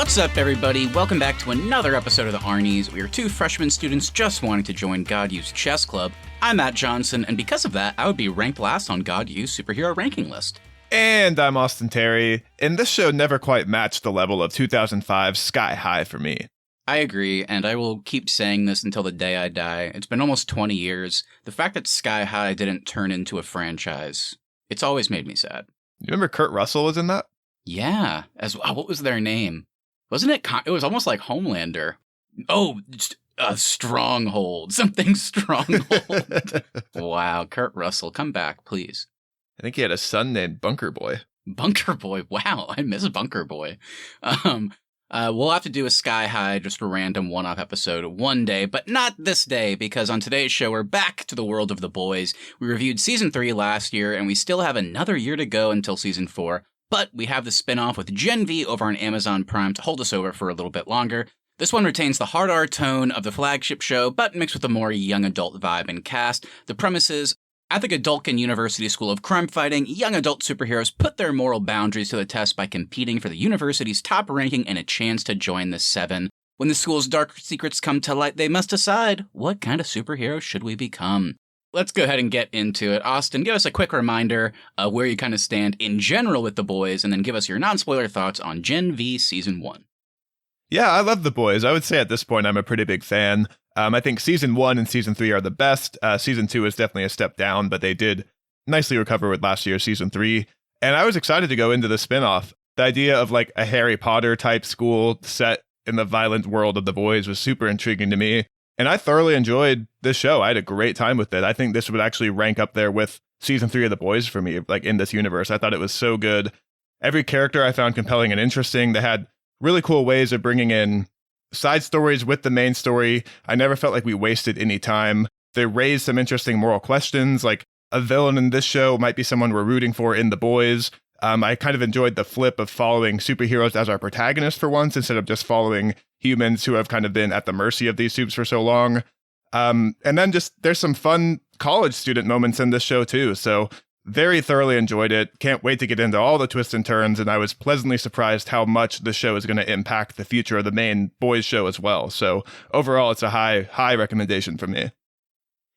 What's up, everybody? Welcome back to another episode of the Arnies. We are two freshman students just wanting to join God U's chess club. I'm Matt Johnson, and because of that, I would be ranked last on God U's superhero ranking list. And I'm Austin Terry, and this show never quite matched the level of 2005's Sky High for me. I agree, and I will keep saying this until the day I die. It's been almost 20 years. The fact that Sky High didn't turn into a franchise, it's always made me sad. You remember Kurt Russell was in that? Yeah. What was their name? Wasn't it? It was almost like Homelander. Oh, Stronghold. Something Stronghold. Wow, Kurt Russell, come back, please. I think he had a son named Bunker Boy. Bunker Boy. Wow, I miss Bunker Boy. We'll have to do a Sky High, just a random one-off episode one day, but not this day, because on today's show, we're back to the world of The Boys. We reviewed Season 3 last year, and we still have another year to go until Season 4, but we have the spinoff with Gen V over on Amazon Prime to hold us over for a little bit longer. This one retains the hard R tone of the flagship show, but mixed with a more young adult vibe and cast. The premise is, at the Godolkin University School of Crime Fighting, young adult superheroes put their moral boundaries to the test by competing for the university's top ranking and a chance to join the Seven. When the school's dark secrets come to light, they must decide, what kind of superhero should we become? Let's go ahead and get into it. Austin, give us a quick reminder of where you kind of stand in general with The Boys, and then give us your non-spoiler thoughts on Gen V Season 1. Yeah, I love The Boys. I would say at this point I'm a pretty big fan. I think Season 1 and Season 3 are the best. Season 2 is definitely a step down, but they did nicely recover with last year's Season 3. And I was excited to go into the spinoff. The idea of like a Harry Potter type school set in the violent world of The Boys was super intriguing to me. And I thoroughly enjoyed this show. I had a great time with it. I think this would actually rank up there with Season 3 of The Boys for me, like in this universe. I thought it was so good. Every character I found compelling and interesting. They had really cool ways of bringing in side stories with the main story. I never felt like we wasted any time. They raised some interesting moral questions, like a villain in this show might be someone we're rooting for in The Boys. I kind of enjoyed the flip of following superheroes as our protagonists for once, instead of just following humans who have kind of been at the mercy of these soups for so long. And then just there's some fun college student moments in this show too. So very thoroughly enjoyed it. Can't wait to get into all the twists and turns. And I was pleasantly surprised how much the show is going to impact the future of the main Boys show as well. So overall, it's a high recommendation from me.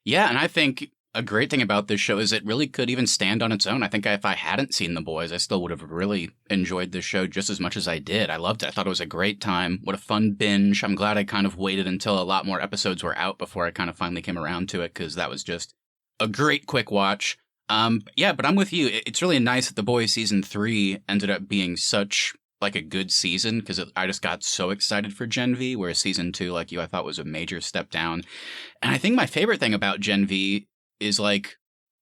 Yeah, and I think a great thing about this show is it really could even stand on its own. I think if I hadn't seen The Boys, I still would have really enjoyed this show just as much as I did. I loved it. I thought it was a great time. What a fun binge. I'm glad I kind of waited until a lot more episodes were out before I kind of finally came around to it, because that was just a great quick watch. Yeah, but I'm with you. It's really nice that The Boys Season 3 ended up being such like a good season, because I just got so excited for Gen V, whereas Season 2, like you, I thought was a major step down. And I think my favorite thing about Gen V is like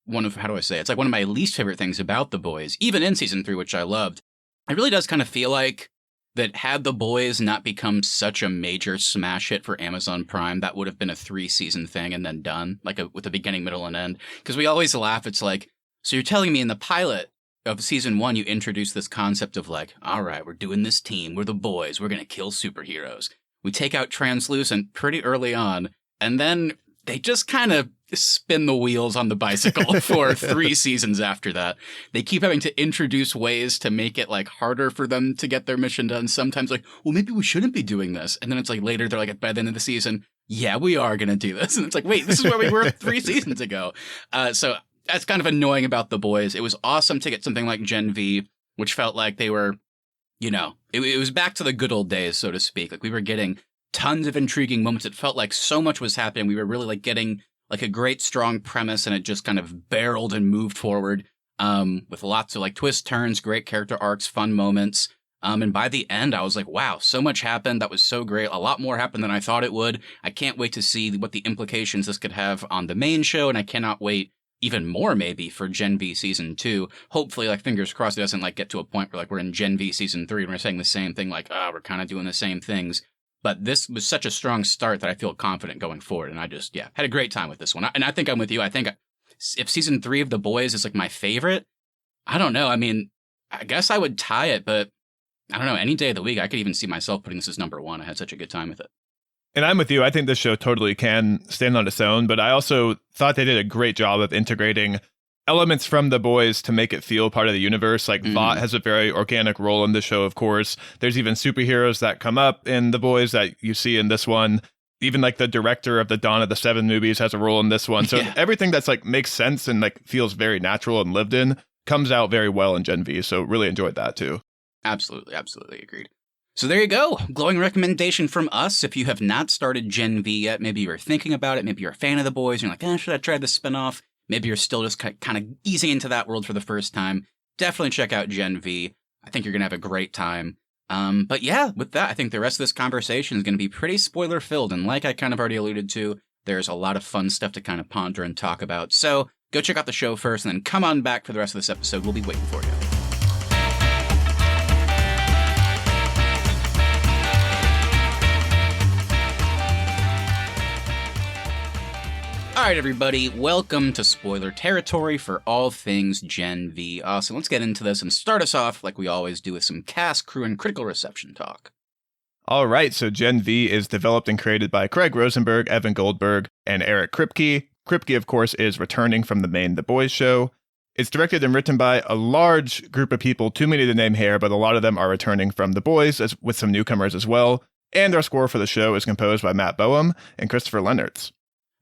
it's like one of my least favorite things about The Boys, even in Season 3, which I loved. It really does kind of feel like that had The Boys not become such a major smash hit for Amazon Prime, that would have been a 3-season thing and then done, with a beginning, middle, and end. Because we always laugh, it's like, so you're telling me in the pilot of Season 1, you introduced this concept of like, all right, we're doing this team, we're the boys, we're going to kill superheroes. We take out Translucent pretty early on, and then they just kind of spin the wheels on the bicycle for 3 seasons after that. They keep having to introduce ways to make it like harder for them to get their mission done. Sometimes like, well, maybe we shouldn't be doing this. And then it's like later, they're like, by the end of the season, yeah, we are going to do this. And it's like, wait, this is where we were 3 seasons ago. So that's kind of annoying about The Boys. It was awesome to get something like Gen V, which felt like they were, it was back to the good old days, so to speak. Like we were getting tons of intriguing moments. It felt like so much was happening. We were really like getting like a great strong premise, and it just kind of barreled and moved forward with lots of like twists, turns, great character arcs, fun moments. And by the end, I was like, wow, so much happened. That was so great. A lot more happened than I thought it would. I can't wait to see what the implications this could have on the main show, and I cannot wait even more maybe for Gen V Season 2. Hopefully, like fingers crossed, it doesn't like get to a point where like we're in Gen V Season 3 and we're saying the same thing, like, we're kind of doing the same things. But this was such a strong start that I feel confident going forward. And I just, had a great time with this one. And I think I'm with you. I think if Season 3 of The Boys is like my favorite, I don't know. I mean, I guess I would tie it, but I don't know. Any day of the week, I could even see myself putting this as number 1. I had such a good time with it. And I'm with you. I think this show totally can stand on its own, but I also thought they did a great job of integrating elements from The Boys to make it feel part of the universe. Like Vought has a very organic role in the show, of course. There's even superheroes that come up in The Boys that you see in this one. Even like the director of the Dawn of the Seven movies has a role in this one. So everything that's like makes sense and like feels very natural and lived in comes out very well in Gen V. So really enjoyed that too. Absolutely agreed. So there you go. Glowing recommendation from us. If you have not started Gen V yet, maybe you're thinking about it, maybe you're a fan of The Boys, and you're like, should I try the spinoff? Maybe you're still just kind of easing into that world for the first time. Definitely check out Gen V. I think you're going to have a great time. But yeah, with that, I think the rest of this conversation is going to be pretty spoiler filled. And like I kind of already alluded to, there's a lot of fun stuff to kind of ponder and talk about. So go check out the show first and then come on back for the rest of this episode. We'll be waiting for you. All right, everybody, welcome to spoiler territory for all things Gen V. So let's get into this and start us off like we always do with some cast, crew, and critical reception talk. All right, so Gen V is developed and created by Craig Rosenberg, Evan Goldberg, and Eric Kripke. Kripke, of course, is returning from the main The Boys show. It's directed and written by a large group of people, too many to name here, but a lot of them are returning from The Boys, with some newcomers as well. And our score for the show is composed by Matt Boehm and Christopher Leonards.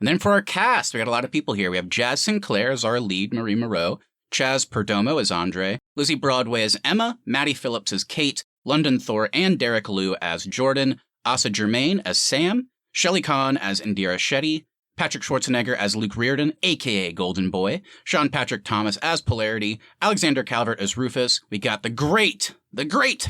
And then for our cast, we got a lot of people here. We have Jazz Sinclair as our lead, Marie Moreau, Chaz Perdomo as Andre, Lizzie Broadway as Emma, Maddie Phillips as Kate, London Thor and Derek Liu as Jordan, Asa Germain as Sam, Shelley Kahn as Indira Shetty, Patrick Schwarzenegger as Luke Reardon, a.k.a. Golden Boy, Sean Patrick Thomas as Polarity, Alexander Calvert as Rufus. We got the great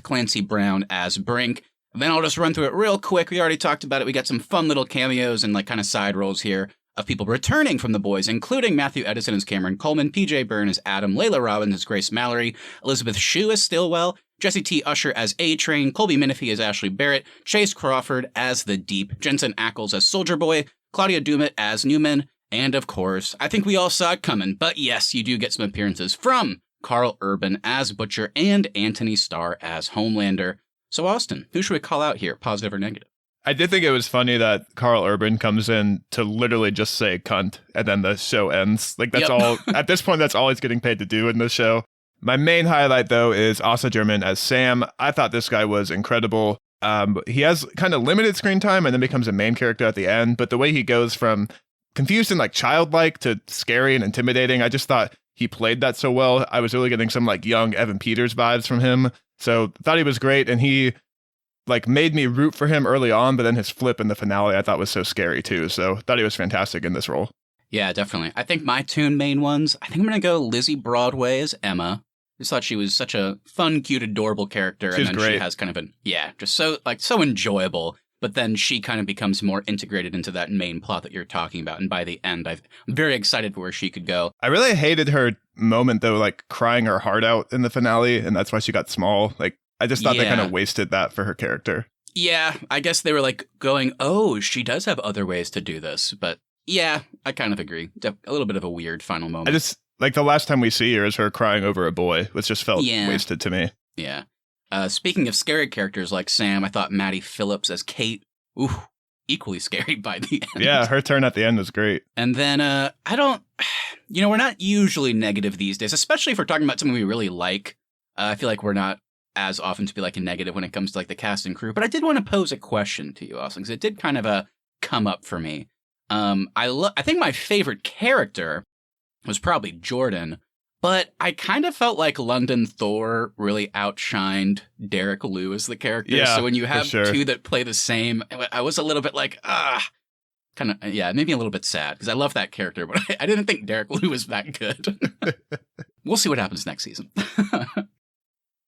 Clancy Brown as Brink. And then I'll just run through it real quick. We already talked about it. We got some fun little cameos and like kind of side roles here of people returning from The Boys, including Matthew Edison as Cameron Coleman, PJ Byrne as Adam, Layla Robbins as Grace Mallory, Elizabeth Shue as Stillwell, Jesse T. Usher as A-Train, Colby Minifie as Ashley Barrett, Chase Crawford as The Deep, Jensen Ackles as Soldier Boy, Claudia Dumet as Newman, and of course, I think we all saw it coming, but yes, you do get some appearances from Carl Urban as Butcher and Anthony Starr as Homelander. So, Austin, who should we call out here, positive or negative? I did think it was funny that Carl Urban comes in to literally just say cunt, and then the show ends. Like, that's all, at this point, that's all he's getting paid to do in the show. My main highlight, though, is Asa German as Sam. I thought this guy was incredible. He has kind of limited screen time and then becomes a main character at the end, but the way he goes from confused and like childlike to scary and intimidating, I just thought he played that so well. I was really getting some like young Evan Peters vibes from him. So thought he was great, and he like made me root for him early on, but then his flip in the finale I thought was so scary too. So thought he was fantastic in this role. Yeah, definitely. I think my two main ones, I think I'm going to go Lizzie Broadway as Emma. I just thought she was such a fun, cute, adorable character. She's and then great. She has kind of just so enjoyable. But then she kind of becomes more integrated into that main plot that you're talking about. And by the end, I'm very excited for where she could go. I really hated her moment, though, like crying her heart out in the finale. And that's why she got small. Like, I just thought they kind of wasted that for her character. Yeah, I guess they were like going, oh, she does have other ways to do this. But yeah, I kind of agree. A little bit of a weird final moment. I just, like, the last time we see her is her crying over a boy, which just felt wasted to me. Yeah. Speaking of scary characters like Sam, I thought Maddie Phillips as Kate, equally scary by the end. Yeah, her turn at the end was great. And then we're not usually negative these days, especially if we're talking about something we really like. I feel like we're not as often to be like a negative when it comes to like the cast and crew. But I did want to pose a question to you, Austin, because it did kind of come up for me. I think my favorite character was probably Jordan. But I kind of felt like London Thor really outshined Derek Liu as the character. Yeah, so when you have two that play the same, I was a little bit like, maybe a little bit sad because I love that character, but I didn't think Derek Liu was that good. We'll see what happens next season.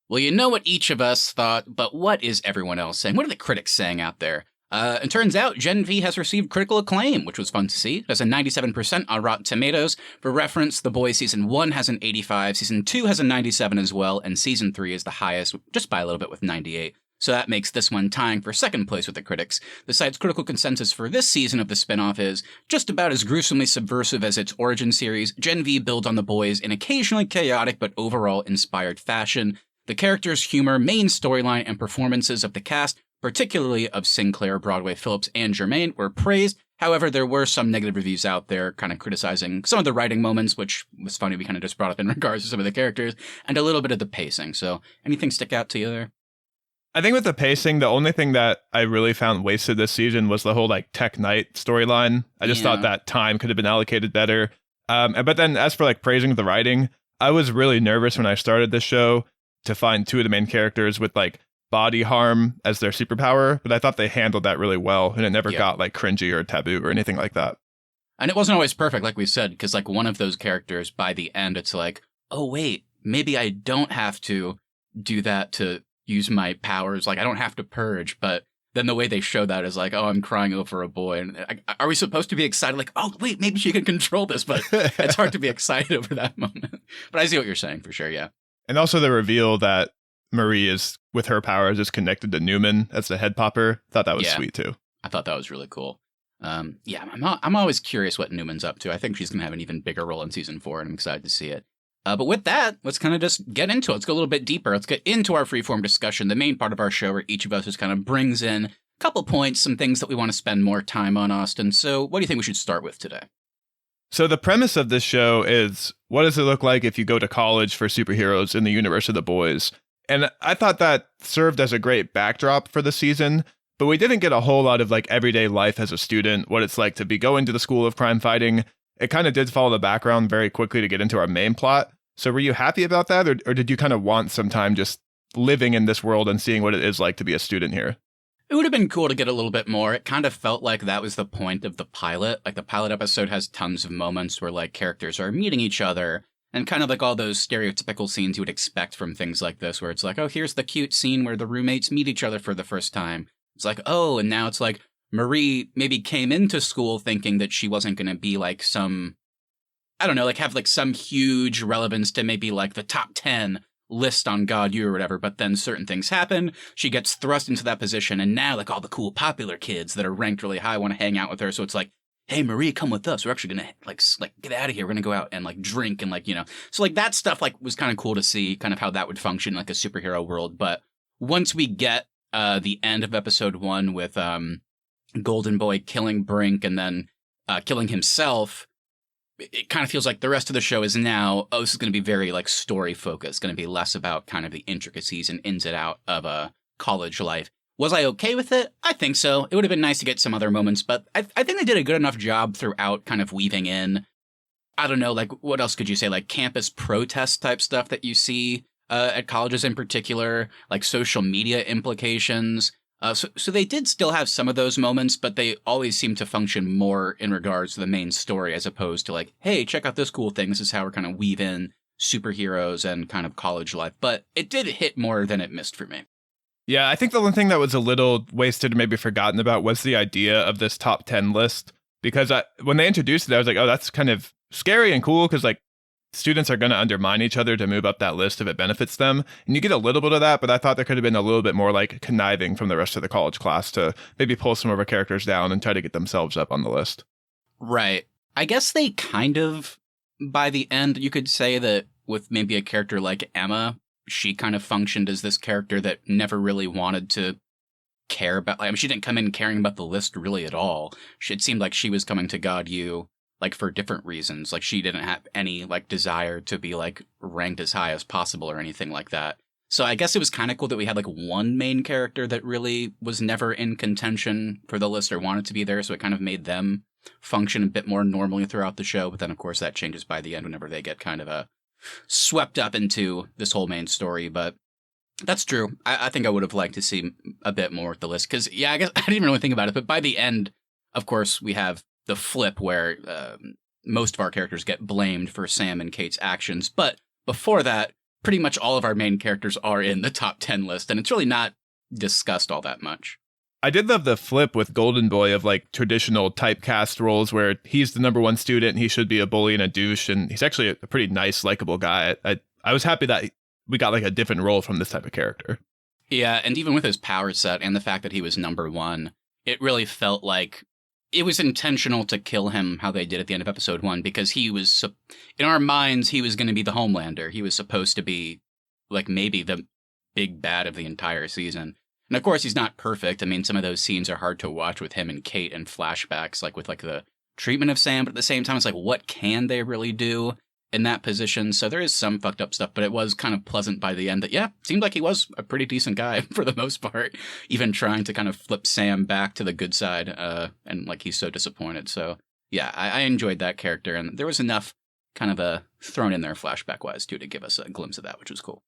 Well, you know what each of us thought, but what is everyone else saying? What are the critics saying out there? It turns out Gen V has received critical acclaim, which was fun to see. It has a 97% on Rotten Tomatoes. For reference, The Boys Season 1 has an 85, Season 2 has a 97 as well, and Season 3 is the highest, just by a little bit with 98. So that makes this one tying for second place with the critics. The site's critical consensus for this season of the spinoff is just about as gruesomely subversive as its origin series. Gen V builds on The Boys in occasionally chaotic but overall inspired fashion. The characters' humor, main storyline, and performances of the cast particularly of Sinclair, Broadway, Phillips, and Germain, were praised. However, there were some negative reviews out there kind of criticizing some of the writing moments, which was funny. We kind of just brought up in regards to some of the characters, and a little bit of the pacing. So anything stick out to you there? I think with the pacing, the only thing that I really found wasted this season was the whole like Tech Knight storyline. I just thought that time could have been allocated better. But then as for like praising the writing, I was really nervous when I started this show to find two of the main characters with like body harm as their superpower, but I thought they handled that really well, and it never got like cringy or taboo or anything like that. And it wasn't always perfect, like we said, because like one of those characters, by the end, it's like, oh wait, maybe I don't have to do that to use my powers. Like I don't have to purge, but then the way they show that is like, oh, I'm crying over a boy. And are we supposed to be excited? Like, oh wait, maybe she can control this, but it's hard to be excited over that moment. But I see what you're saying for sure, yeah. And also the reveal that Marie is, with her powers, is connected to Newman as the head popper. Thought that was sweet too. I thought that was really cool. I'm always curious what Newman's up to. I think she's going to have an even bigger role in season 4, and I'm excited to see it. But with that, let's kind of just get into it. Let's go a little bit deeper. Let's get into our freeform discussion, the main part of our show where each of us just kind of brings in a couple points, some things that we want to spend more time on, Austin. So what do you think we should start with today? So the premise of this show is, what does it look like if you go to college for superheroes in the universe of the boys? And I thought that served as a great backdrop for the season, but we didn't get a whole lot of like everyday life as a student, what it's like to be going to the school of crime fighting. It kind of did follow the background very quickly to get into our main plot. So were you happy about that, or did you kind of want some time just living in this world and seeing what it is like to be a student here? It would have been cool to get a little bit more. It kind of felt like that was the point of the pilot. Like the pilot episode has tons of moments where like characters are meeting each other, and kind of like all those stereotypical scenes you would expect from things like this, where it's like, oh, here's the cute scene where the roommates meet each other for the first time. It's like, oh, and now it's like Marie maybe came into school thinking that she wasn't going to be like some, I don't know, like have like some huge relevance to maybe like the top 10 list on God U or whatever, but then certain things happen. She gets thrust into that position, and now like all the cool popular kids that are ranked really high want to hang out with her. So it's like, hey, Marie, come with us. We're actually going to like get out of here. We're going to go out and like drink and like, you know, so like that stuff like was kind of cool to see kind of how that would function in like a superhero world. But once we get the end of episode 1 with Golden Boy killing Brink and then killing himself, it kind of feels like the rest of the show is now, oh, this is going to be very like story focused, going to be less about kind of the intricacies and ins and out of a college life. Was I okay with it? I think so. It would have been nice to get some other moments, but I think they did a good enough job throughout kind of weaving in, I don't know, like what else could you say? Like campus protest type stuff that you see at colleges in particular, like social media implications. So they did still have some of those moments, but they always seem to function more in regards to the main story as opposed to like, hey, check out this cool thing. This is how we're kind of weave in superheroes and kind of college life. But it did hit more than it missed for me. Yeah, I think the one thing that was a little wasted or maybe forgotten about was the idea of this top 10 list. Because when they introduced it, I was like, oh, that's kind of scary and cool because like students are going to undermine each other to move up that list if it benefits them. And you get a little bit of that, but I thought there could have been a little bit more like conniving from the rest of the college class to maybe pull some of our characters down and try to get themselves up on the list. Right. I guess they kind of, by the end, you could say that with maybe a character like Emma, she kind of functioned as this character that never really wanted to care about, like, I mean, she didn't come in caring about the list really at all. It seemed like she was coming to God U like for different reasons. Like she didn't have any like desire to be like ranked as high as possible or anything like that. So I guess it was kind of cool that we had like one main character that really was never in contention for the list or wanted to be there. So it kind of made them function a bit more normally throughout the show. But then of course that changes by the end whenever they get kind of swept up into this whole main story. But that's true. I think I would have liked to see a bit more with the list because, yeah, I guess I didn't even really think about it. But by the end, of course, we have the flip where most of our characters get blamed for Sam and Kate's actions. But before that, pretty much all of our main characters are in the top 10 list. And it's really not discussed all that much. I did love the flip with Golden Boy of like traditional typecast roles where he's the number one student and he should be a bully and a douche. And he's actually a pretty nice, likable guy. I was happy that we got like a different role from this type of character. Yeah. And even with his power set and the fact that he was number one, it really felt like it was intentional to kill him how they did at the end of episode 1, because he was, in our minds, he was going to be the Homelander. He was supposed to be like maybe the big bad of the entire season. And of course, he's not perfect. I mean, some of those scenes are hard to watch with him and Kate and flashbacks, like with like the treatment of Sam. But at the same time, it's like, what can they really do in that position? So there is some fucked up stuff, but it was kind of pleasant by the end that, yeah, seemed like he was a pretty decent guy for the most part, even trying to kind of flip Sam back to the good side. And like, he's so disappointed. So yeah, I enjoyed that character. And there was enough kind of thrown in there flashback wise too to give us a glimpse of that, which was cool.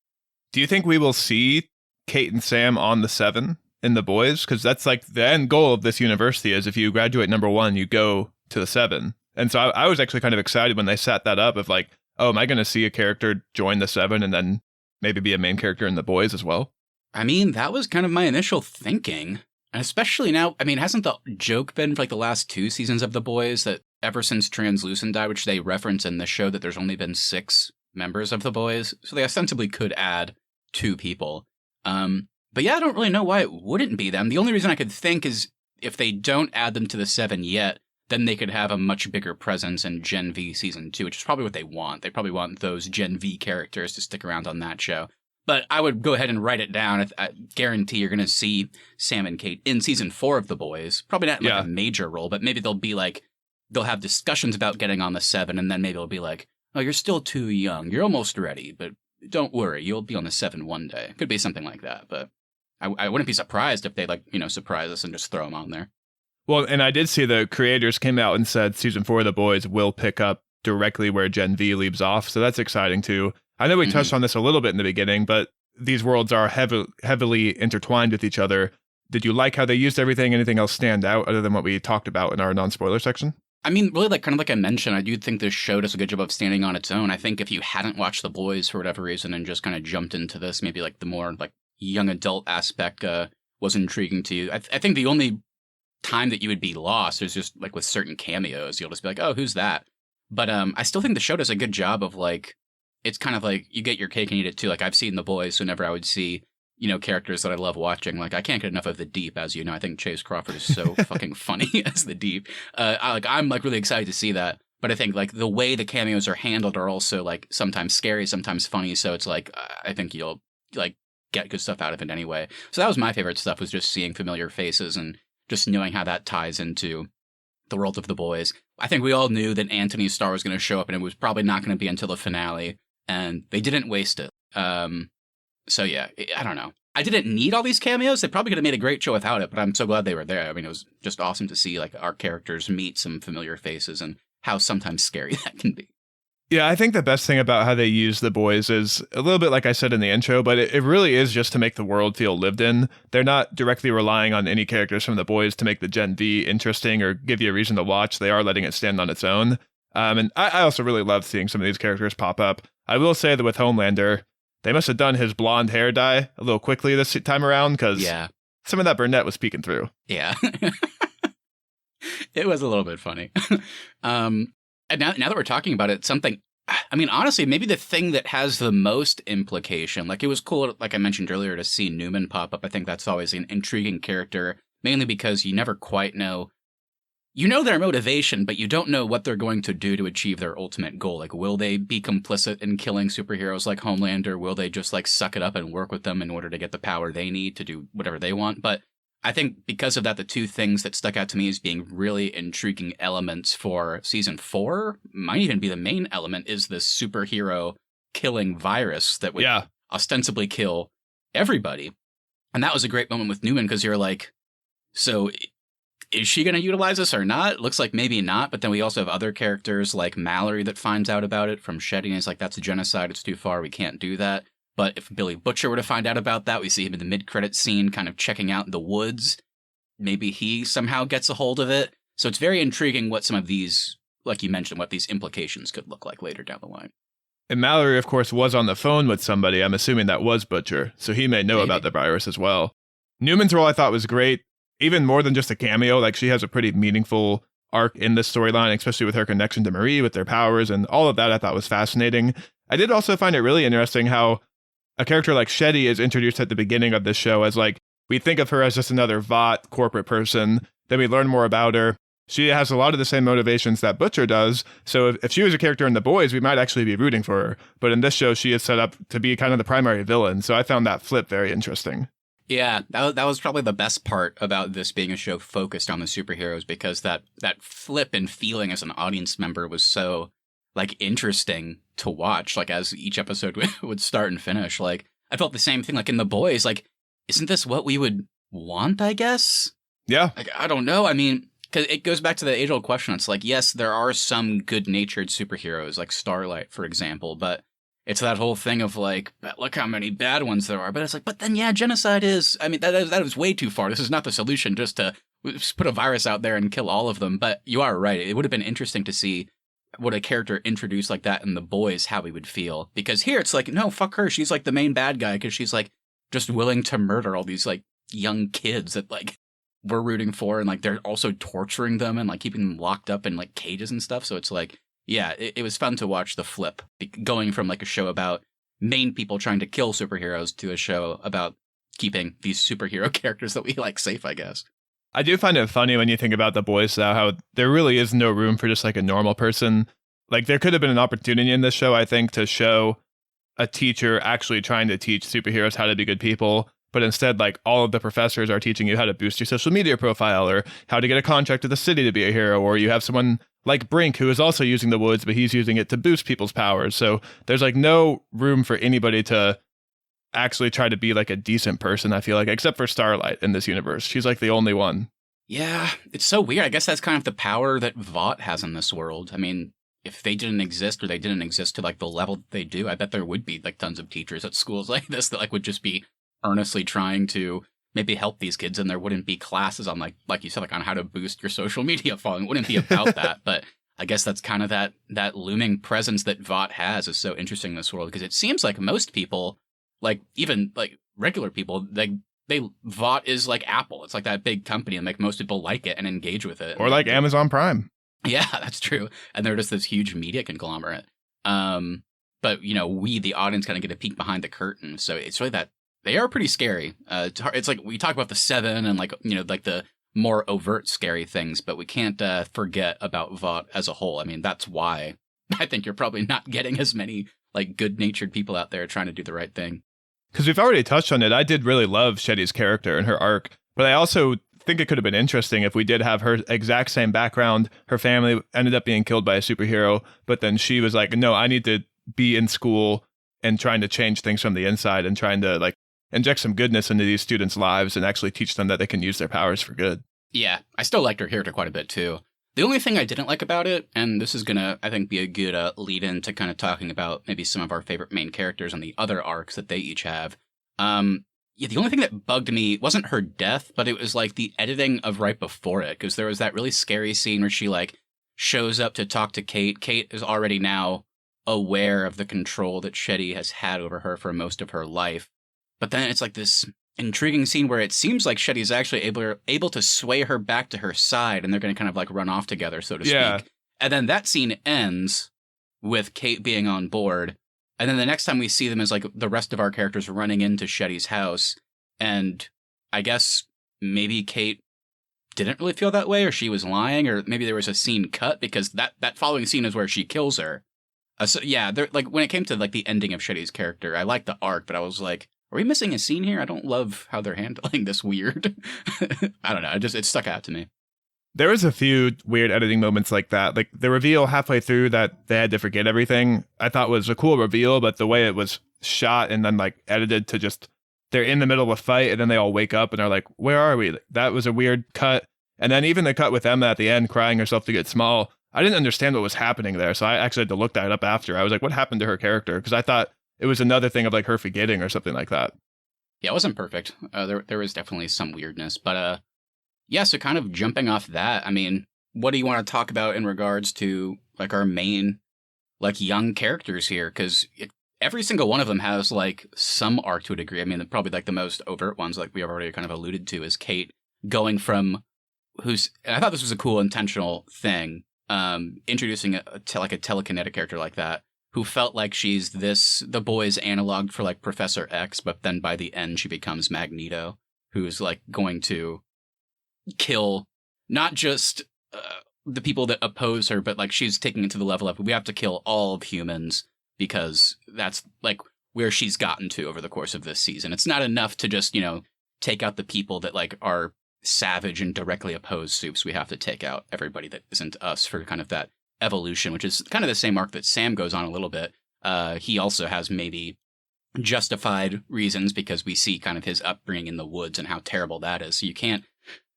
Do you think we will see Kate and Sam on the 7 in The Boys? Because that's like the end goal of this university is if you graduate number 1, you go to the 7. And so I was actually kind of excited when they set that up of like, oh, am I going to see a character join the 7 and then maybe be a main character in The Boys as well? I mean, that was kind of my initial thinking. And especially now, I mean, hasn't the joke been for like the last 2 seasons of The Boys that ever since Translucent died, which they reference in the show, that there's only been 6 members of The Boys? So they ostensibly could add 2 people. But yeah, I don't really know why it wouldn't be them. The only reason I could think is if they don't add them to the 7 yet, then they could have a much bigger presence in Gen V Season 2, which is probably what they want. They probably want those Gen V characters to stick around on that show. But I would go ahead and write it down. I guarantee you're going to see Sam and Kate in Season 4 of The Boys. Probably not like a major role, but maybe they'll be like, they'll have discussions about getting on the 7, and then maybe it'll be like, oh, you're still too young. You're almost ready, but don't worry, you'll be on the 7 one day. Could be something like that, but I wouldn't be surprised if they surprise us and just throw them on there. Well, and I did see the creators came out and said Season 4 of The Boys will pick up directly where Gen V leaves off, so that's exciting too. I know we touched on this a little bit in the beginning, but these worlds are heavily intertwined with each other. Did you like how they used everything? Anything else stand out other than what we talked about in our non-spoiler section? I mean, really, like kind of like I mentioned, I do think this show does a good job of standing on its own. I think if you hadn't watched The Boys for whatever reason and just kind of jumped into this, maybe like the more like young adult aspect was intriguing to you. I think the only time that you would be lost is just like with certain cameos. You'll just be like, oh, who's that? But I still think the show does a good job of like, it's kind of like you get your cake and eat it too. Like I've seen The Boys, so whenever I would see, characters that I love watching, like I can't get enough of the Deep, as you know. I think Chase Crawford is so fucking funny as the Deep. I'm like really excited to see that. But I think like the way the cameos are handled are also like sometimes scary, sometimes funny. So it's like, I think you'll like get good stuff out of it anyway. So that was my favorite stuff, was just seeing familiar faces and just knowing how that ties into the world of The Boys. I think we all knew that Anthony Starr was going to show up, and it was probably not going to be until the finale, and they didn't waste it. So yeah, I don't know. I didn't need all these cameos. They probably could have made a great show without it, but I'm so glad they were there. I mean, it was just awesome to see like our characters meet some familiar faces and how sometimes scary that can be. Yeah, I think the best thing about how they use The Boys is a little bit like I said in the intro, but it really is just to make the world feel lived in. They're not directly relying on any characters from The Boys to make the Gen V interesting or give you a reason to watch. They are letting it stand on its own. And I also really love seeing some of these characters pop up. I will say that with Homelander, they must have done his blonde hair dye a little quickly this time around, because some of that brunette was peeking through. Yeah. It was a little bit funny. And now that we're talking about it, something, I mean, honestly, maybe the thing that has the most implication, like it was cool, like I mentioned earlier, to see Newman pop up. I think that's always an intriguing character, mainly because you never quite know. You know their motivation, but you don't know what they're going to do to achieve their ultimate goal. Like, will they be complicit in killing superheroes like Homelander? Will they just like suck it up and work with them in order to get the power they need to do whatever they want? But I think because of that, the 2 things that stuck out to me as being really intriguing elements for Season 4, might even be the main element, is this superhero killing virus that would ostensibly kill everybody. And that was a great moment with Newman, because you're like, so is she going to utilize this or not? It looks like maybe not, but then we also have other characters like Mallory that finds out about it from Shetty, and it's like, that's a genocide, it's too far, we can't do that. But if Billy Butcher were to find out about that, we see him in the mid-credit scene kind of checking out the woods. Maybe he somehow gets a hold of it. So it's very intriguing what some of these, like you mentioned, what these implications could look like later down the line. And Mallory, of course, was on the phone with somebody. I'm assuming that was Butcher, so he may know about the virus as well. Newman's role I thought was great, even more than just a cameo. Like, she has a pretty meaningful arc in this storyline, especially with her connection to Marie, with their powers, and all of that I thought was fascinating. I did also find it really interesting how a character like Shetty is introduced at the beginning of this show as like, we think of her as just another Vought corporate person. Then we learn more about her. She has a lot of the same motivations that Butcher does. So if she was a character in The Boys, we might actually be rooting for her. But in this show, she is set up to be kind of the primary villain. So I found that flip very interesting. Yeah, that was probably the best part about this being a show focused on the superheroes, because that flip in feeling as an audience member was so like interesting to watch. Like as each episode would start and finish, like I felt the same thing. Like in The Boys, like isn't this what we would want? I guess. Yeah. Like I don't know. I mean, because it goes back to the age-old question. It's like, yes, there are some good-natured superheroes, like Starlight, for example, but it's that whole thing of like, but look how many bad ones there are. But it's like, but then, yeah, genocide is, I mean, that is way too far. This is not the solution just to put a virus out there and kill all of them. But you are right. It would have been interesting to see what a character introduced like that in The Boys, how he would feel. Because here it's like, no, fuck her. She's like the main bad guy because she's like just willing to murder all these like young kids that like we're rooting for. And like they're also torturing them and like keeping them locked up in like cages and stuff. So it's like, yeah, it was fun to watch the flip, going from like a show about main people trying to kill superheroes to a show about keeping these superhero characters that we like safe, I guess. I do find it funny when you think about The Boys, though, how there really is no room for just like a normal person. Like there could have been an opportunity in this show, I think, to show a teacher actually trying to teach superheroes how to be good people. But instead, like all of the professors are teaching you how to boost your social media profile or how to get a contract with the city to be a hero. Or you have someone like Brink, who is also using the woods, but he's using it to boost people's powers. So there's like no room for anybody to actually try to be like a decent person, I feel like, except for Starlight in this universe. She's like the only one. Yeah, it's so weird. I guess that's kind of the power that Vought has in this world. I mean, if they didn't exist or they didn't exist to like the level that they do, I bet there would be like tons of teachers at schools like this that like would just be earnestly trying to maybe help these kids, and there wouldn't be classes on like you said, like on how to boost your social media following. It wouldn't be about that. But I guess that's kind of that looming presence that Vought has is so interesting in this world, because it seems like most people, like even like regular people, they Vought is like Apple. It's like that big company, and like most people like it and engage with it. Or like Amazon Prime. Yeah, that's true. And they're just this huge media conglomerate. But you know, we the audience kind of get a peek behind the curtain. So it's really that they are pretty scary. It's like we talk about the Seven and like, you know, like the more overt scary things, but we can't forget about Vought as a whole. I mean, that's why I think you're probably not getting as many like good-natured people out there trying to do the right thing. Because we've already touched on it. I did really love Shetty's character and her arc, but I also think it could have been interesting if we did have her exact same background. Her family ended up being killed by a superhero, but then she was like, no, I need to be in school and trying to change things from the inside and trying to like inject some goodness into these students' lives and actually teach them that they can use their powers for good. Yeah, I still liked her character quite a bit too. The only thing I didn't like about it, and this is gonna, I think, be a good lead-in to kind of talking about maybe some of our favorite main characters and the other arcs that they each have. Yeah, the only thing that bugged me wasn't her death, but it was like the editing of right before it, because there was that really scary scene where she like shows up to talk to Kate. Kate is already now aware of the control that Shetty has had over her for most of her life. But then it's like this intriguing scene where it seems like Shetty's actually able to sway her back to her side, and they're going to kind of like run off together, so to speak. And then that scene ends with Kate being on board. And then the next time we see them is like the rest of our characters running into Shetty's house. And I guess maybe Kate didn't really feel that way, or she was lying, or maybe there was a scene cut, because that following scene is where she kills her. So yeah, like when it came to like the ending of Shetty's character, I liked the arc, but I was like, are we missing a scene here? I don't love how they're handling this weird. I don't know. It stuck out to me. There was a few weird editing moments like that. Like the reveal halfway through that they had to forget everything, I thought was a cool reveal, but the way it was shot and then like edited to just, they're in the middle of a fight and then they all wake up and are like, where are we? That was a weird cut. And then even the cut with Emma at the end crying herself to get small, I didn't understand what was happening there. So I actually had to look that up after. I was like, what happened to her character? Because I thought it was another thing of like her forgetting or something like that. Yeah, it wasn't perfect. There was definitely some weirdness. But yeah, so kind of jumping off that, I mean, what do you want to talk about in regards to like our main like young characters here? Because every single one of them has like some arc to a degree. I mean, probably like the most overt ones, like we have already kind of alluded to, is Kate going from I thought this was a cool intentional thing, introducing a telekinetic character like that, who felt like she's the boy's analog for like Professor X, but then by the end she becomes Magneto, who's like going to kill not just the people that oppose her, but like she's taking it to the level of, we have to kill all of humans, because that's like where she's gotten to over the course of this season. It's not enough to just, you know, take out the people that like are savage and directly oppose Soups. We have to take out everybody that isn't us for kind of that evolution, which is kind of the same arc that Sam goes on a little bit. He also has maybe justified reasons because we see kind of his upbringing in the woods and how terrible that is. So you can't,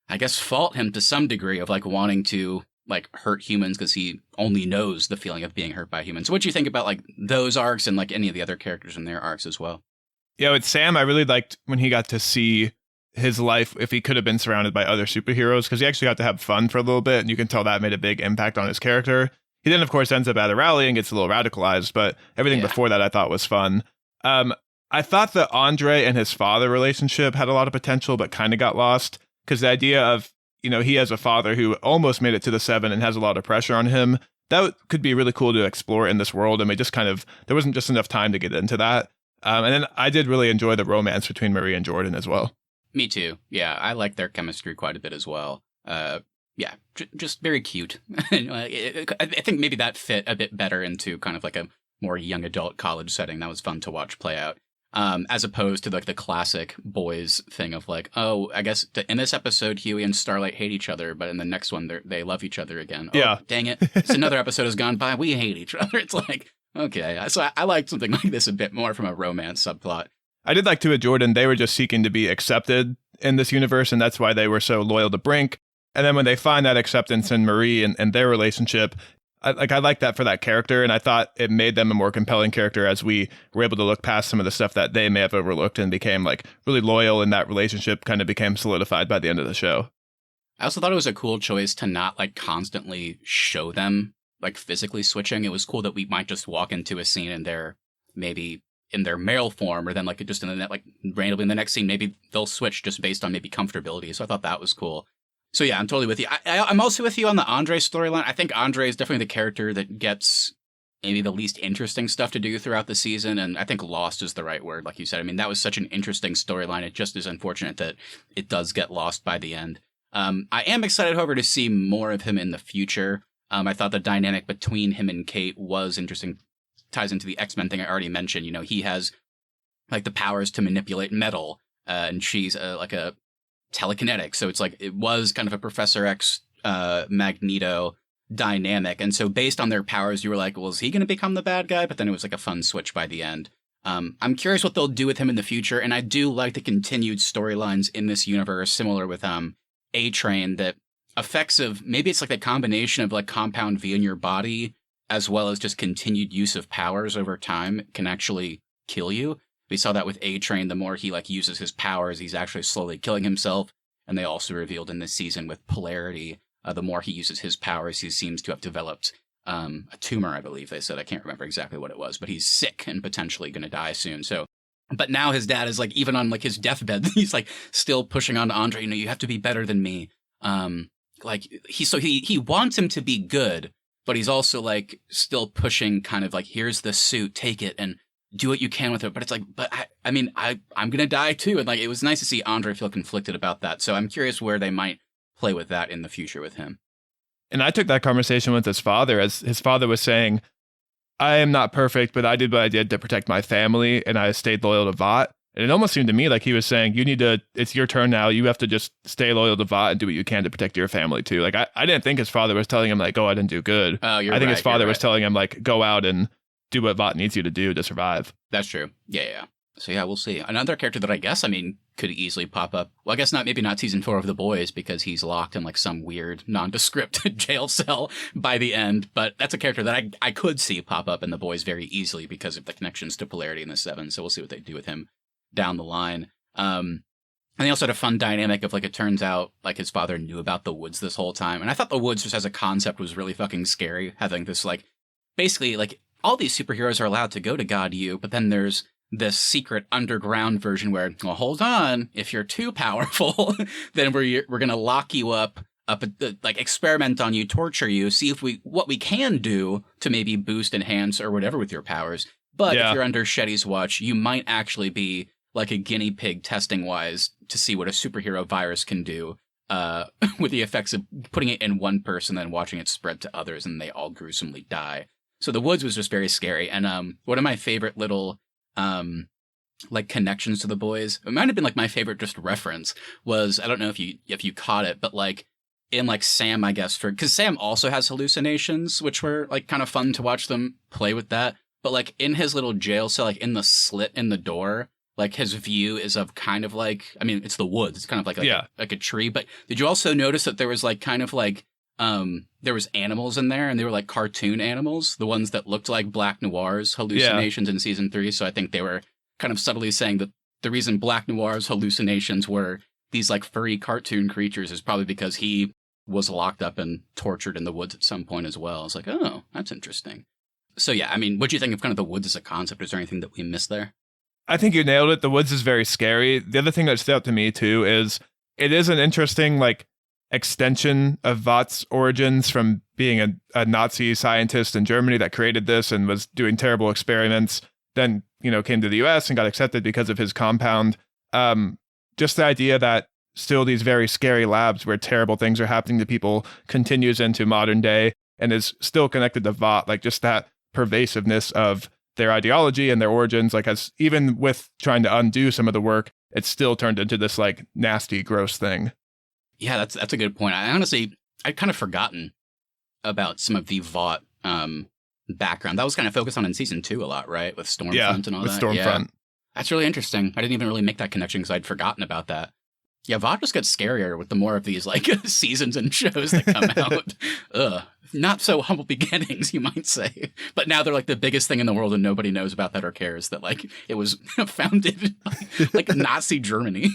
I guess, fault him to some degree of like wanting to like hurt humans because he only knows the feeling of being hurt by humans. So what do you think about like those arcs and like any of the other characters in their arcs as well? Yeah, with Sam, I really liked when he got to see his life if he could have been surrounded by other superheroes, because he actually got to have fun for a little bit, and you can tell that made a big impact on his character. He then, of course, ends up at a rally and gets a little radicalized, but everything before that I thought was fun. I thought that Andre and his father relationship had a lot of potential, but kind of got lost, because the idea of, you know, he has a father who almost made it to the 7 and has a lot of pressure on him. That could be really cool to explore in this world, and we just kind of, there wasn't just enough time to get into that. And then I did really enjoy the romance between Marie and Jordan as well. Me too. Yeah, I like their chemistry quite a bit as well. Just very cute. I think maybe that fit a bit better into kind of like a more young adult college setting. That was fun to watch play out. As opposed to like the classic boys thing of like, oh, I guess in this episode, Huey and Starlight hate each other, but in the next one, they love each other again. Oh, yeah. Dang it. It's another episode has gone by. We hate each other. It's like, okay. So I like something like this a bit more from a romance subplot. I did like too with Jordan, they were just seeking to be accepted in this universe, and that's why they were so loyal to Brink. And then when they find that acceptance in Marie and their relationship, I like that for that character, and I thought it made them a more compelling character as we were able to look past some of the stuff that they may have overlooked and became like really loyal, and that relationship kind of became solidified by the end of the show. I also thought it was a cool choice to not like constantly show them like physically switching. It was cool that we might just walk into a scene and they're maybe in their male form, or then like just in the net, like randomly in the next scene, maybe they'll switch just based on maybe comfortability. So I thought that was cool. So yeah, I'm totally with you. I'm also with you on the Andre storyline. I think Andre is definitely the character that gets maybe the least interesting stuff to do throughout the season. And I think lost is the right word, like you said. I mean, that was such an interesting storyline. It just is unfortunate that it does get lost by the end. I am excited, however, to see more of him in the future. I thought the dynamic between him and Kate was interesting. Ties into the X-Men thing I already mentioned. You know, he has like the powers to manipulate metal, and she's like a telekinetic. So it's like, it was kind of a Professor X, Magneto dynamic. And so based on their powers, you were like, well, is he going to become the bad guy? But then it was like a fun switch by the end. I'm curious what they'll do with him in the future. And I do like the continued storylines in this universe, similar with A-Train, that effects of, maybe it's like the combination of like compound V in your body, as well as just continued use of powers over time can actually kill you. We saw that with A-Train. The more he like uses his powers, he's actually slowly killing himself. And they also revealed in this season with Polarity, the more he uses his powers, he seems to have developed a tumor, I believe they said. I can't remember exactly what it was, but he's sick and potentially going to die soon. So, but now his dad is like, even on like his deathbed, he's like still pushing on to Andre, you know, you have to be better than me. Like he wants him to be good, but he's also like still pushing kind of like, here's the suit, take it and do what you can with it. But it's like, but I'm going to die too. And like, it was nice to see Andre feel conflicted about that. So I'm curious where they might play with that in the future with him. And I took that conversation with his father, as his father was saying, I am not perfect, but I did what I did to protect my family, and I stayed loyal to Vought. And it almost seemed to me like he was saying, it's your turn now. You have to just stay loyal to Vought and do what you can to protect your family too. Like, I didn't think his father was telling him like, go out and do good. Oh, I think his father was telling him like, go out and do what Vought needs you to do to survive. That's true. Yeah. So yeah, we'll see. Another character that I guess, could easily pop up. Well, I guess maybe not season 4 of The Boys, because he's locked in like some weird nondescript jail cell by the end. But that's a character that I could see pop up in The Boys very easily because of the connections to Polarity in the 7. So we'll see what they do with him down the line. And they also had a fun dynamic of like, it turns out like his father knew about the woods this whole time. And I thought the woods just as a concept was really fucking scary. Having this like, basically like all these superheroes are allowed to go to God U, but then there's this secret underground version where, well, hold on, if you're too powerful, then we're going to lock you up, like experiment on you, torture you, see what we can do to maybe boost, enhance, or whatever with your powers. But if you're under Shetty's watch, you might actually be like a guinea pig testing wise to see what a superhero virus can do, with the effects of putting it in one person, then watching it spread to others, and they all gruesomely die. So the woods was just very scary. And one of my favorite little like connections to the boys. It might have been like my favorite just reference was, I don't know if you caught it, but like in like Sam, I guess, because Sam also has hallucinations, which were like kind of fun to watch them play with that. But like in his little jail cell, like in the slit in the door, like his view is of kind of like, I mean, it's the woods. It's kind of like like a tree. But did you also notice that there was like kind of like there was animals in there, and they were like cartoon animals, the ones that looked like Black Noir's hallucinations in season 3. So I think they were kind of subtly saying that the reason Black Noir's hallucinations were these like furry cartoon creatures is probably because he was locked up and tortured in the woods at some point as well. It's like, oh, that's interesting. So yeah, I mean, what do you think of kind of the woods as a concept? Is there anything that we missed there? I think you nailed it. The woods is very scary. The other thing that stood out to me too is it is an interesting like extension of Vought's origins from being a Nazi scientist in Germany that created this and was doing terrible experiments. Then, came to the US and got accepted because of his compound. Just the idea that still these very scary labs where terrible things are happening to people continues into modern day and is still connected to Vought, like just that pervasiveness of their ideology and their origins, like as even with trying to undo some of the work, it's still turned into this like nasty, gross thing. Yeah, that's a good point. I'd kind of forgotten about some of the Vought background. That was kind of focused on in season 2 a lot, right? With Stormfront and all with that. Stormfront. Yeah. That's really interesting. I didn't even really make that connection because I'd forgotten about that. Yeah, Vought just gets scarier with the more of these like seasons and shows that come out. Ugh. Not so humble beginnings, you might say. But now they're like the biggest thing in the world and nobody knows about that or cares that like it was founded like Nazi Germany.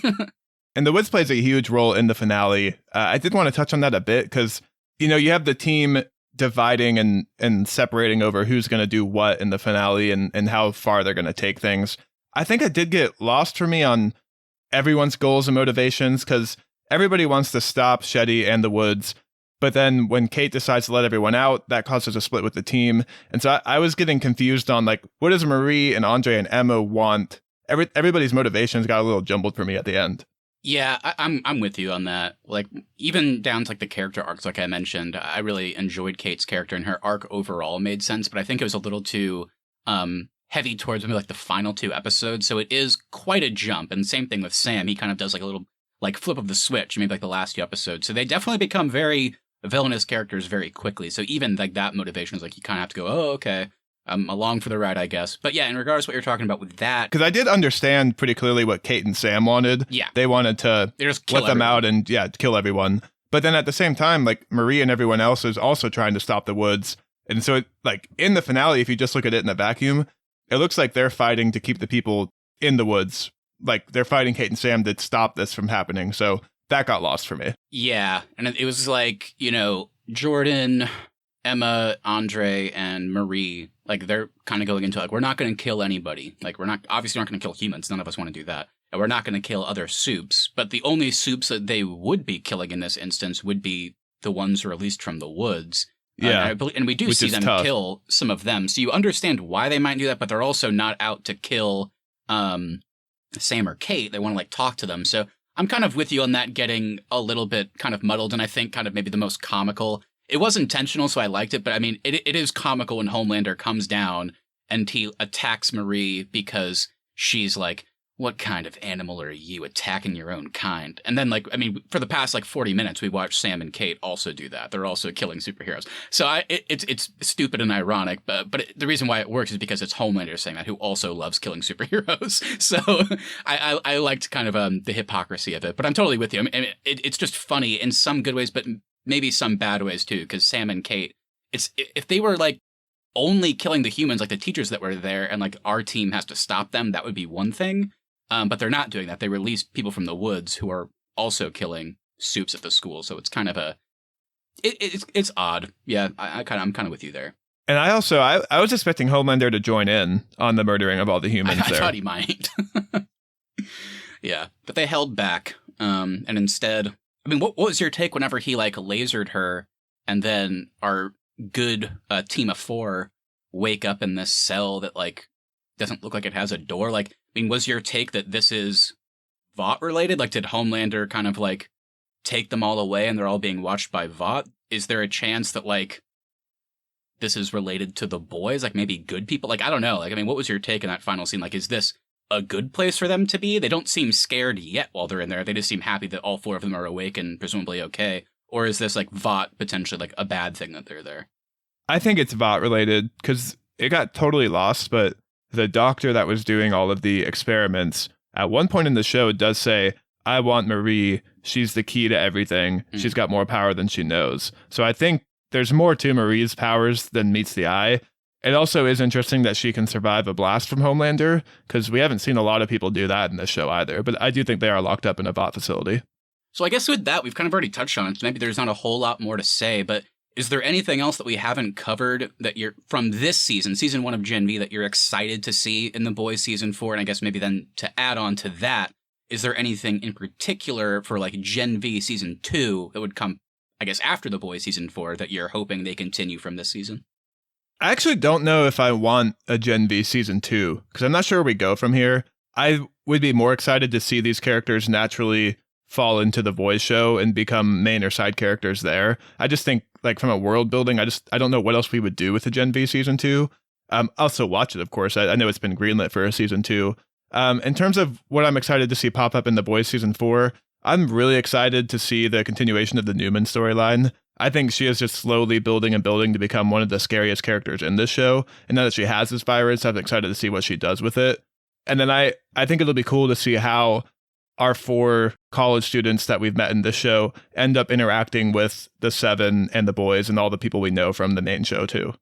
And the woods plays a huge role in the finale. I did want to touch on that a bit because, you have the team dividing and separating over who's going to do what in the finale and how far they're going to take things. I think it did get lost for me on everyone's goals and motivations because everybody wants to stop Shetty and the woods. But then when Kate decides to let everyone out, that causes a split with the team. And so I was getting confused on like, what does Marie and Andre and Emma want? Everybody's motivations got a little jumbled for me at the end. Yeah, I'm with you on that. Like, even down to like the character arcs, like I mentioned, I really enjoyed Kate's character and her arc overall made sense, but I think it was a little too heavy towards maybe like the final 2 episodes. So it is quite a jump. And same thing with Sam. He kind of does like a little like flip of the switch, maybe like the last 2 episodes. So they definitely become very villainous characters very quickly. So even like that motivation is like you kind of have to go, oh, okay. I'm along for the ride, I guess. But yeah, in regards to what you're talking about with that. Because I did understand pretty clearly what Kate and Sam wanted. Yeah. They wanted to let them out and, kill everyone. But then at the same time, like, Marie and everyone else is also trying to stop the woods. And so, in the finale, if you just look at it in a vacuum, it looks like they're fighting to keep the people in the woods. Like, they're fighting Kate and Sam to stop this from happening. So that got lost for me. Yeah. And it was like, Jordan, Emma, Andre, and Marie, like, they're kind of going into, like, we're not going to kill anybody. Like, we're not going to kill humans. None of us want to do that. And we're not going to kill other soups. But the only soups that they would be killing in this instance would be the ones released from the woods. Yeah. And we do see them kill some of them. So you understand why they might do that, but they're also not out to kill Sam or Kate. They want to, like, talk to them. So I'm kind of with you on that getting a little bit kind of muddled. And I think kind of maybe the most comical. It was intentional, so I liked it, but I mean, it is comical when Homelander comes down and he attacks Marie because she's like, what kind of animal are you attacking your own kind? And then, like, I mean, for the past, like, 40 minutes, we watched Sam and Kate also do that. They're also killing superheroes. So it's stupid and ironic, but the reason why it works is because it's Homelander saying that, who also loves killing superheroes. So I liked kind of the hypocrisy of it, but I'm totally with you. I mean, it's just funny in some good ways, but maybe some bad ways too, because Sam and Kate, if they were like only killing the humans, like the teachers that were there, and like our team has to stop them, that would be one thing. But they're not doing that. They release people from the woods who are also killing soups at the school. So it's kind of it's odd. Yeah, I'm kind of with you there. And I also I was expecting Homelander to join in on the murdering of all the humans. I thought he might. Yeah, but they held back, and instead. I mean, what was your take whenever he, like, lasered her and then our good team of 4 wake up in this cell that, like, doesn't look like it has a door? Like, I mean, was your take that this is Vought related? Like, did Homelander kind of, like, take them all away and they're all being watched by Vought? Is there a chance that, like, this is related to the boys? Like, maybe good people? Like, I don't know. Like, I mean, what was your take in that final scene? Like, is this a good place for them to be? They don't seem scared yet while they're in there. They just seem happy that all 4 of them are awake and presumably okay. Or is this like Vought potentially like a bad thing that they're there? I think it's Vought related because it got totally lost, but the doctor that was doing all of the experiments at one point in the show does say, I want Marie. She's the key to everything. She's got more power than she knows. So I think there's more to Marie's powers than meets the eye. It also is interesting that she can survive a blast from Homelander, because we haven't seen a lot of people do that in this show either. But I do think they are locked up in a Vought facility. So I guess with that, we've kind of already touched on it. Maybe there's not a whole lot more to say, but is there anything else that we haven't covered that you're from this season 1 of Gen V, that you're excited to see in The Boys season 4? And I guess maybe then to add on to that, is there anything in particular for like Gen V season 2 that would come, I guess, after The Boys season 4 that you're hoping they continue from this season? I actually don't know if I want a Gen V season 2, because I'm not sure where we go from here. I would be more excited to see these characters naturally fall into the Boys show and become main or side characters there. I just think, like, from a world building, I don't know what else we would do with a Gen V season 2. Also watch it, of course. I know it's been greenlit for a season 2. In terms of what I'm excited to see pop up in The Boys season 4, I'm really excited to see the continuation of the Newman storyline. I think she is just slowly building and building to become one of the scariest characters in this show. And now that she has this virus, I'm excited to see what she does with it. And then I think it'll be cool to see how our 4 college students that we've met in this show end up interacting with the 7 and the boys and all the people we know from the main show too.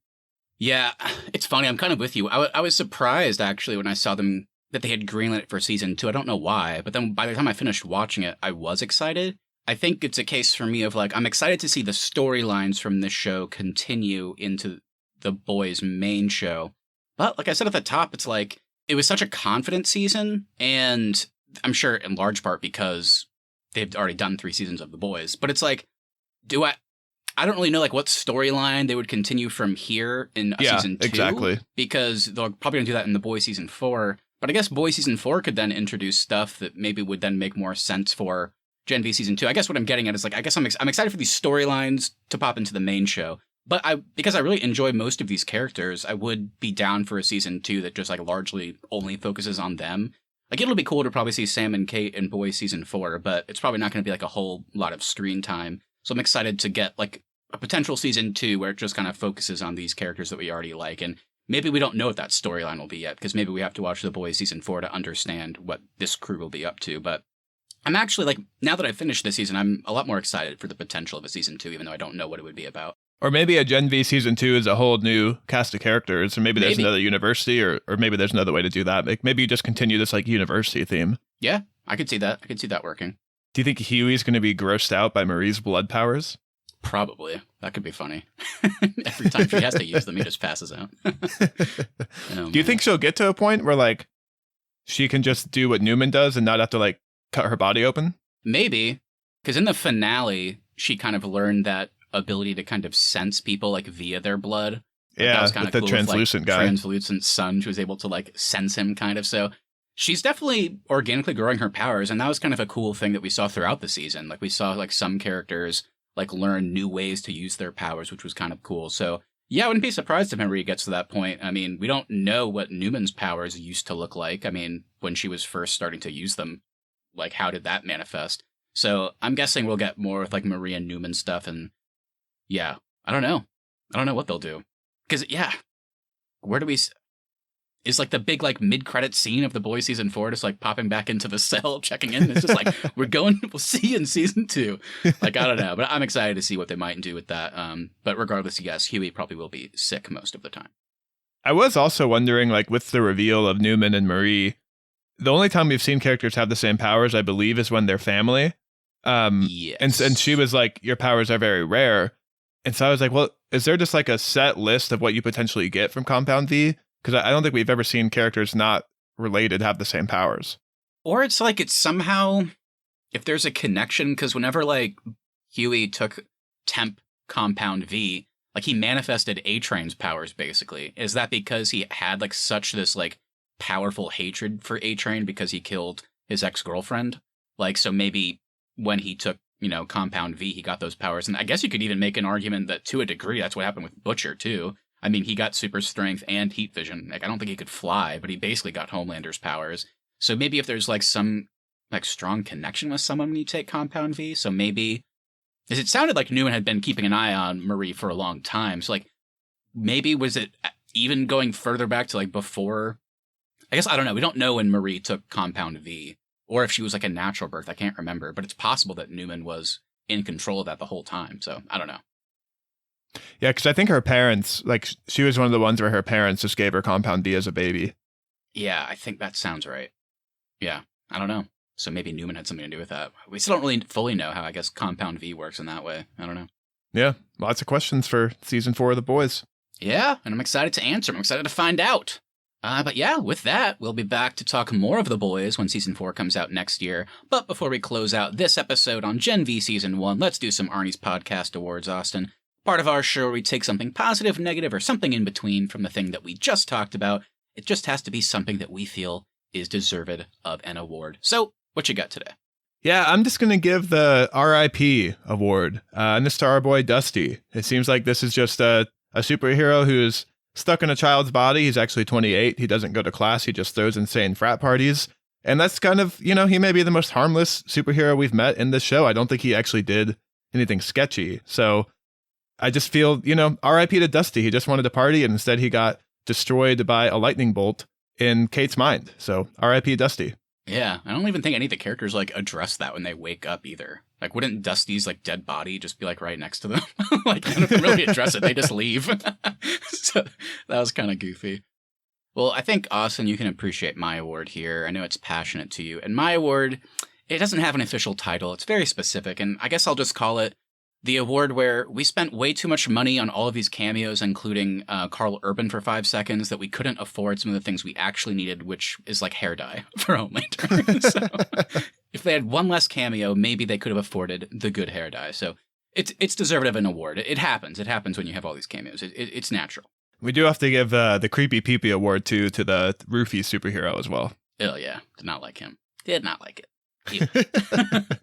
Yeah, it's funny. I'm kind of with you. I was surprised, actually, when I saw them that they had greenlit it for season 2. I don't know why, but then by the time I finished watching it, I was excited. I think it's a case for me of like, I'm excited to see the storylines from this show continue into the Boys' main show. But like I said at the top, it's like, it was such a confident season, and I'm sure in large part because they've already done 3 seasons of The Boys. But it's like, I don't really know like what storyline they would continue from here in season 2. Exactly. Because they're probably going to do that in The Boys season 4. But I guess Boys season 4 could then introduce stuff that maybe would then make more sense for Gen V season 2. I guess what I'm getting at is like, I guess I'm excited for these storylines to pop into the main show. But because I really enjoy most of these characters, I would be down for a season 2 that just like largely only focuses on them. Like, it'll be cool to probably see Sam and Kate in Boys season 4, but it's probably not going to be like a whole lot of screen time. So I'm excited to get like a potential season 2 where it just kind of focuses on these characters that we already like. And maybe we don't know what that storyline will be yet, because maybe we have to watch The Boys season 4 to understand what this crew will be up to. But I'm actually like, now that I've finished this season, I'm a lot more excited for the potential of a season 2, even though I don't know what it would be about. Or maybe a Gen V season 2 is a whole new cast of characters, or maybe there's another university, or maybe there's another way to do that. Like, maybe you just continue this like university theme. Yeah, I could see that. I could see that working. Do you think Huey's going to be grossed out by Marie's blood powers? Probably. That could be funny. Every time she has to use them, he just passes out. Do you think she'll get to a point where like she can just do what Newman does and not have to like cut her body open? Maybe, because in the finale, she kind of learned that ability to kind of sense people like via their blood. Like, yeah, that was kind with of the cool translucent with, like, guy. Translucent sun. She was able to like sense him kind of. So she's definitely organically growing her powers, and that was kind of a cool thing that we saw throughout the season. Like, we saw like some characters like learn new ways to use their powers, which was kind of cool. So yeah, I wouldn't be surprised if Marie gets to that point. I mean, we don't know what Newman's powers used to look like. I mean, when she was first starting to use them, like, how did that manifest? So I'm guessing we'll get more with like Marie and Newman stuff. And yeah, I don't know. I don't know what they'll do. Because yeah, where do we... Is like the big like mid-credit scene of The Boys season 4 just like popping back into the cell, checking in. It's just like, we'll see you in season 2. Like, I don't know, but I'm excited to see what they might do with that. But regardless, yes, Huey probably will be sick most of the time. I was also wondering, like, with the reveal of Newman and Marie, the only time we've seen characters have the same powers, I believe, is when they're family. Yes. And she was like, your powers are very rare. And so I was like, well, is there just like a set list of what you potentially get from Compound V? Because I don't think we've ever seen characters not related have the same powers. Or it's like it's somehow, if there's a connection, because whenever like Huey took Temp Compound V, like he manifested A-Train's powers basically. Is that because he had like such this like powerful hatred for A-Train because he killed his ex-girlfriend? Like, so maybe when he took, Compound V, he got those powers. And I guess you could even make an argument that to a degree, that's what happened with Butcher too. I mean, he got super strength and heat vision. Like, I don't think he could fly, but he basically got Homelander's powers. So maybe if there's like some like strong connection with someone when you take Compound V, so maybe, because it sounded like Newman had been keeping an eye on Marie for a long time. So like maybe was it even going further back to like before? I guess I don't know. We don't know when Marie took Compound V or if she was like a natural birth. I can't remember, but it's possible that Newman was in control of that the whole time. So I don't know. Yeah, because I think her parents, like, she was one of the ones where her parents just gave her Compound V as a baby. Yeah, I think that sounds right. Yeah, I don't know. So maybe Newman had something to do with that. We still don't really fully know how, I guess, Compound V works in that way. I don't know. Yeah, lots of questions for season 4 of The Boys. Yeah, and I'm excited to answer. I'm excited to find out. But yeah, with that, we'll be back to talk more of The Boys when season 4 comes out next year. But before we close out this episode on Gen V season 1, let's do some Arnie's Podcast Awards, Austin. Part of our show where we take something positive, negative, or something in between from the thing that we just talked about. It just has to be something that we feel is deserved of an award. So, what you got today? Yeah, I'm just going to give the RIP award, and this to our boy Dusty. It seems like this is just a superhero who's stuck in a child's body. He's actually 28. He doesn't go to class. He just throws insane frat parties. And that's kind of, he may be the most harmless superhero we've met in this show. I don't think he actually did anything sketchy. So I just feel, RIP to Dusty. He just wanted to party, and instead he got destroyed by a lightning bolt in Kate's mind. So RIP Dusty. Yeah, I don't even think any of the characters address that when they wake up either. Like, wouldn't Dusty's dead body just be right next to them? They don't really address it. They just leave. So that was kind of goofy. Well, I think, Austin, you can appreciate my award here. I know it's passionate to you. And my award, it doesn't have an official title. It's very specific. And I guess I'll just call it the award where we spent way too much money on all of these cameos, including Carl Urban for 5 seconds, that we couldn't afford some of the things we actually needed, which is hair dye for Homelander. So if they had one less cameo, maybe they could have afforded the good hair dye. So it's deserved of an award. It happens. It happens when you have all these cameos. It's natural. We do have to give the Creepy Peepee award to the Roofy superhero as well. Oh, yeah. Did not like him. Did not like it.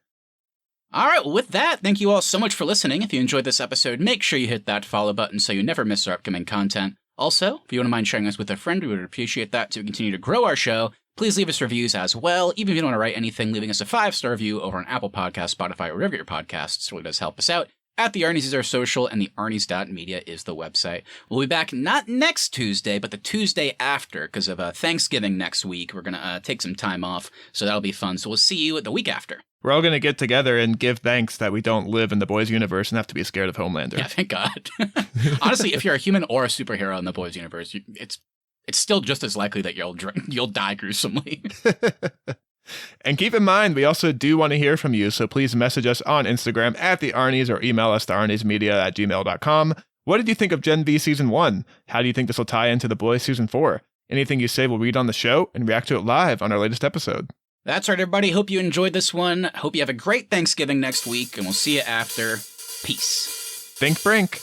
All right, well, with that, thank you all so much for listening. If you enjoyed this episode, make sure you hit that follow button so you never miss our upcoming content. Also, if you wouldn't mind sharing us with a friend, we would appreciate that to continue to grow our show. Please leave us reviews as well. Even if you don't want to write anything, leaving us a 5-star review over on Apple Podcasts, Spotify, or wherever your podcasts really does help us out. At the Arnies is our social, and the Arnies.media is the website. We'll be back not next Tuesday, but the Tuesday after, because of Thanksgiving next week. We're going to take some time off, so that'll be fun. So we'll see you the week after. We're all going to get together and give thanks that we don't live in the Boys universe and have to be scared of Homelander. Yeah, thank God. Honestly, if you're a human or a superhero in the Boys universe, it's still just as likely that you'll die gruesomely. And keep in mind, we also do want to hear from you, so please message us on Instagram at the Arnies or email us to arniesmedia@gmail.com. What did you think of Gen V Season 1? How do you think this will tie into The Boys Season 4? Anything you say we'll read on the show and react to it live on our latest episode. That's right, everybody. Hope you enjoyed this one. Hope you have a great Thanksgiving next week, and we'll see you after. Peace. Think Brink.